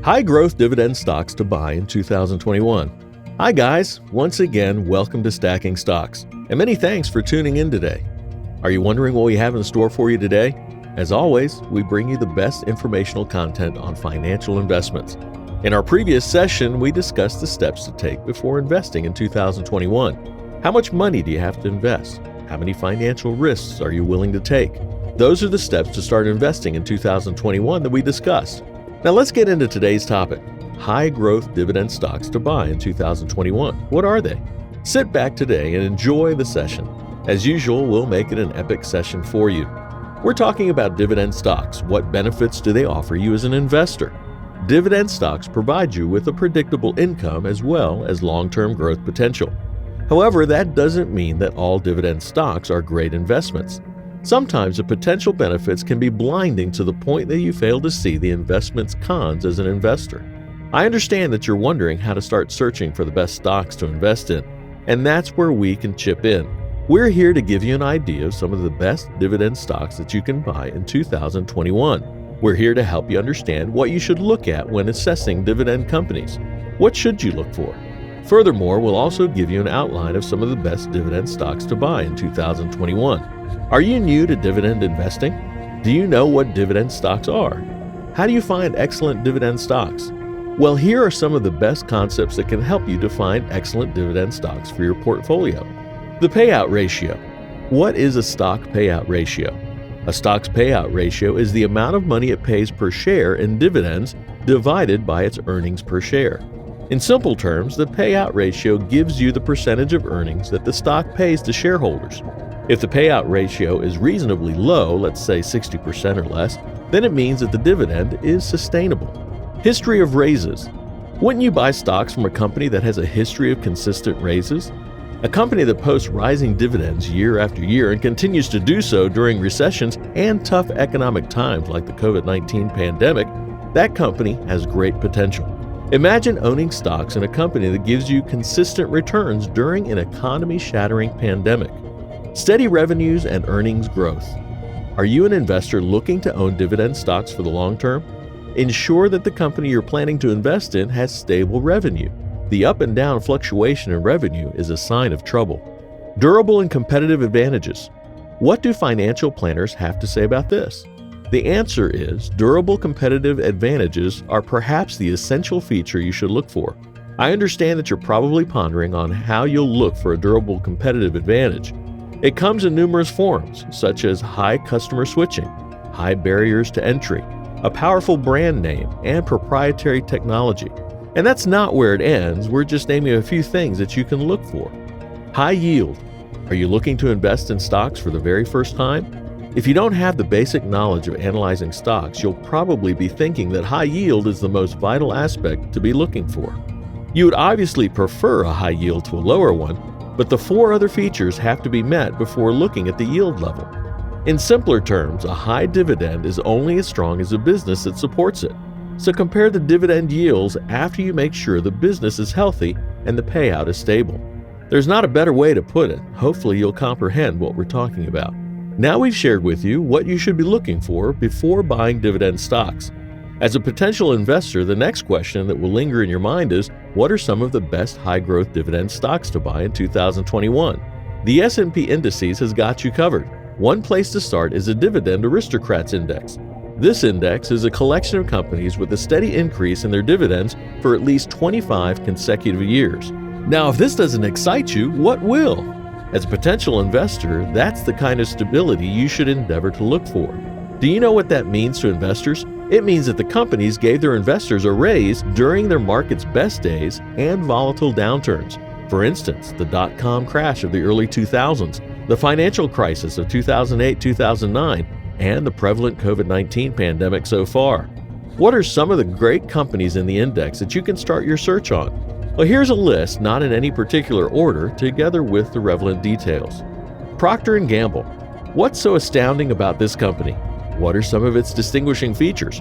High-growth dividend stocks to buy in 2021. Hi guys, once again, welcome to Stacking Stocks, and many thanks for tuning in today. Are you wondering what we have in store for you today? As always, we bring you the best informational content on financial investments. In our previous session, we discussed the steps to take before investing in 2021. How much money do you have to invest? How many financial risks are you willing to take? Those are the steps to start investing in 2021 that we discussed. Now let's get into today's topic. High-growth dividend stocks to buy in 2021. What are they? Sit back today and enjoy the session. As usual, we'll make it an epic session for you. We're talking about dividend stocks. What benefits do they offer you as an investor? Dividend stocks provide you with a predictable income as well as long-term growth potential. However, that doesn't mean that all dividend stocks are great investments. Sometimes the potential benefits can be blinding to the point that you fail to see the investment's cons as an investor. I understand that you're wondering how to start searching for the best stocks to invest in, and that's where we can chip in. We're here to give you an idea of some of the best dividend stocks that you can buy in 2021. We're here to help you understand what you should look at when assessing dividend companies. What should you look for? Furthermore, we'll also give you an outline of some of the best dividend stocks to buy in 2021. Are you new to dividend investing? Do you know what dividend stocks are? How do you find excellent dividend stocks? Well, here are some of the best concepts that can help you to find excellent dividend stocks for your portfolio. The payout ratio. What is a stock payout ratio? A stock's payout ratio is the amount of money it pays per share in dividends divided by its earnings per share. In simple terms, the payout ratio gives you the percentage of earnings that the stock pays to shareholders. If the payout ratio is reasonably low, let's say 60% or less, then it means that the dividend is sustainable. History of raises. Wouldn't you buy stocks from a company that has a history of consistent raises? A company that posts rising dividends year after year and continues to do so during recessions and tough economic times like the COVID-19 pandemic, that company has great potential. Imagine owning stocks in a company that gives you consistent returns during an economy-shattering pandemic. Steady revenues and earnings growth. Are you an investor looking to own dividend stocks for the long term? Ensure that the company you're planning to invest in has stable revenue. The up and down fluctuation in revenue is a sign of trouble. Durable and competitive advantages. What do financial planners have to say about this? The answer is durable competitive advantages are perhaps the essential feature you should look for. I understand that you're probably pondering on how you'll look for a durable competitive advantage. It comes in numerous forms, such as high customer switching, high barriers to entry, a powerful brand name, and proprietary technology. And that's not where it ends. We're just naming a few things that you can look for. High yield. Are you looking to invest in stocks for the very first time? If you don't have the basic knowledge of analyzing stocks, you'll probably be thinking that high yield is the most vital aspect to be looking for. You would obviously prefer a high yield to a lower one, but the four other features have to be met before looking at the yield level. In simpler terms, a high dividend is only as strong as the business that supports it. So compare the dividend yields after you make sure the business is healthy and the payout is stable. There's not a better way to put it. Hopefully you'll comprehend what we're talking about. Now we've shared with you what you should be looking for before buying dividend stocks. As a potential investor, the next question that will linger in your mind is, what are some of the best high-growth dividend stocks to buy in 2021? The S&P indices has got you covered. One place to start is the Dividend Aristocrats Index. This index is a collection of companies with a steady increase in their dividends for at least 25 consecutive years. Now, if this doesn't excite you, what will? As a potential investor, that's the kind of stability you should endeavor to look for. Do you know what that means to investors? It means that the companies gave their investors a raise during their market's best days and volatile downturns. For instance, the dot-com crash of the early 2000s, the financial crisis of 2008-2009, and the prevalent COVID-19 pandemic so far. What are some of the great companies in the index that you can start your search on? Well, here's a list, not in any particular order, together with the relevant details. Procter & Gamble. What's so astounding about this company? What are some of its distinguishing features?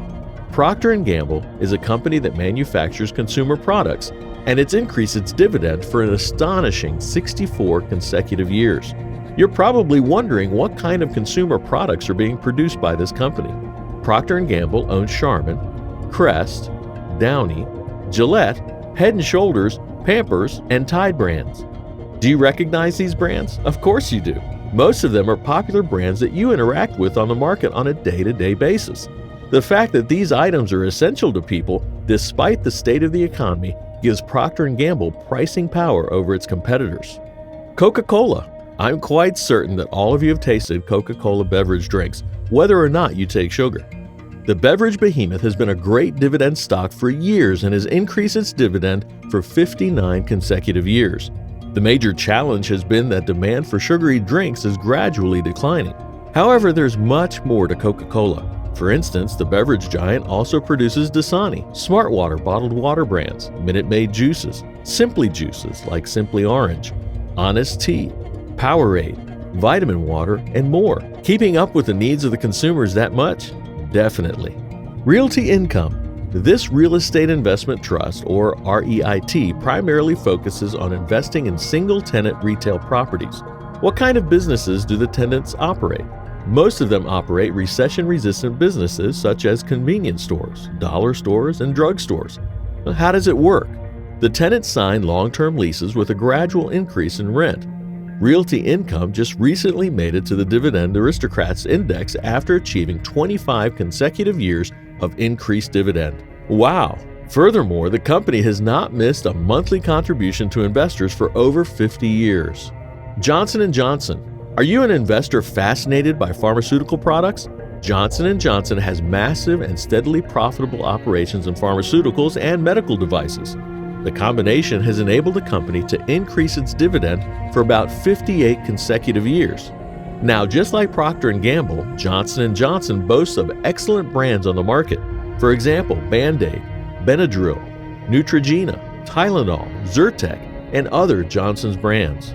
Procter & Gamble is a company that manufactures consumer products, and it's increased its dividend for an astonishing 64 consecutive years. You're probably wondering what kind of consumer products are being produced by this company. Procter & Gamble owns Charmin, Crest, Downy, Gillette, Head & Shoulders, Pampers, and Tide brands. Do you recognize these brands? Of course you do. Most of them are popular brands that you interact with on the market on a day-to-day basis. The fact that these items are essential to people, despite the state of the economy, gives Procter & Gamble pricing power over its competitors. Coca-Cola. I'm quite certain that all of you have tasted Coca-Cola beverage drinks, whether or not you take sugar. The beverage behemoth has been a great dividend stock for years and has increased its dividend for 59 consecutive years. The major challenge has been that demand for sugary drinks is gradually declining. However, there's much more to Coca-Cola. For instance, the beverage giant also produces Dasani, Smartwater bottled water brands, Minute Maid juices, Simply juices like Simply Orange, Honest Tea, Powerade, vitamin water, and more. Keeping up with the needs of the consumers that much? Definitely. Realty Income. This real estate investment trust, or REIT, primarily focuses on investing in single-tenant retail properties. What kind of businesses do the tenants operate? Most of them operate recession-resistant businesses such as convenience stores, dollar stores, and drugstores. How does it work? The tenants sign long-term leases with a gradual increase in rent. Realty Income just recently made it to the Dividend Aristocrats Index after achieving 25 consecutive years of increased dividend. Wow! Furthermore, the company has not missed a monthly contribution to investors for over 50 years. Johnson & Johnson. Are you an investor fascinated by pharmaceutical products? Johnson & Johnson has massive and steadily profitable operations in pharmaceuticals and medical devices. The combination has enabled the company to increase its dividend for about 58 consecutive years. Now, just like Procter & Gamble, Johnson & Johnson boasts of excellent brands on the market. For example, Band-Aid, Benadryl, Neutrogena, Tylenol, Zyrtec, and other Johnson's brands.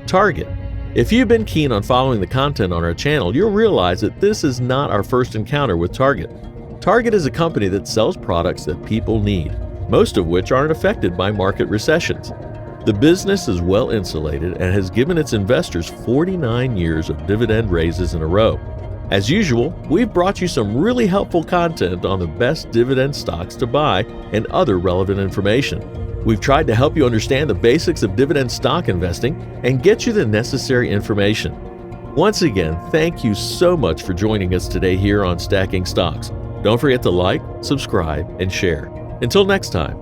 Target. If you've been keen on following the content on our channel, you'll realize that this is not our first encounter with Target. Target is a company that sells products that people need, most of which aren't affected by market recessions. The business is well insulated and has given its investors 49 years of dividend raises in a row. As usual, we've brought you some really helpful content on the best dividend stocks to buy and other relevant information. We've tried to help you understand the basics of dividend stock investing and get you the necessary information. Once again, thank you so much for joining us today here on Stacking Stocks. Don't forget to like, subscribe, and share. Until next time.